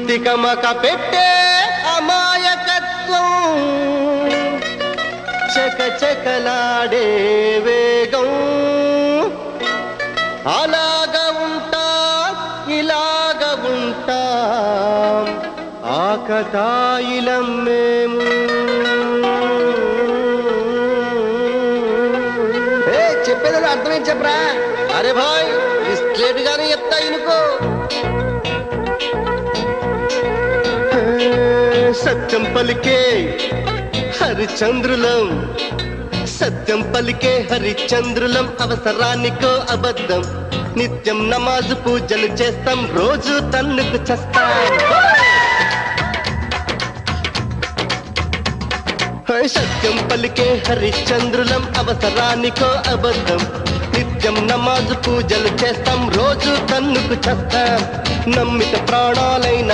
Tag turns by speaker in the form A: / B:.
A: తికమక పెట్టే అమాయకత్వం చకచకలాడే వేగం అలాగ ఉంటా ఇలాగ ఉంటా ఆకతాయిలం మేము చెప్పేది అర్థమేం చెప్పరా అరే భాయ్ స్ట్రేట్ గానే చెప్తా ఇనుకో సత్యం పలికే హరిచంద్రులం సత్యం పలికే హరిచంద్రులం అవసరానికో అబద్ధం నిత్యం నమాజు పూజలు చేస్తాం రోజు తన్నుకు చస్తాం సత్యం పలికే హరిచంద్రులం అవసరానికో అబద్ధం నిత్యం నమాజు పూజలు చేస్తాం రోజు తన్నుకు చస్తాం నమ్మిత ప్రాణాలైన